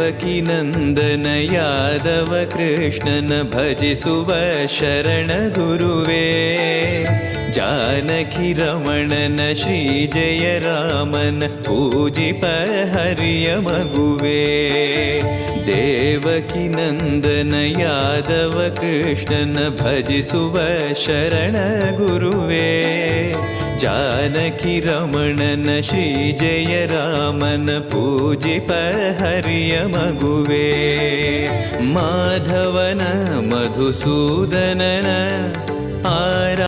ದೇವಕಿ ನಂದನ ಯಾದವ ಕೃಷ್ಣನ ಭಜಿಸುವ ಶರಣ ಗುರುವೇ. ಜಾನಕಿ ರಮಣನ ಶ್ರೀ ಜಯ ರಾಮನ ಪೂಜಿಪ ಹರಿಯ ಮಗುವೇ. ದೇವಕಿ ನಂದನ ಯಾದವ ಕೃಷ್ಣನ ಭಜಿಸುವ ಶರಣ ಗುರುವೇ. ಜಾನಕಿ ರಮಣನ ಶ್ರೀ ಜಯ ರಾಮನ ಪೂಜಿಪ ಹರಿಯ ಮಗುವೇ. ಮಾಧವನ ಮಧುಸೂದನನ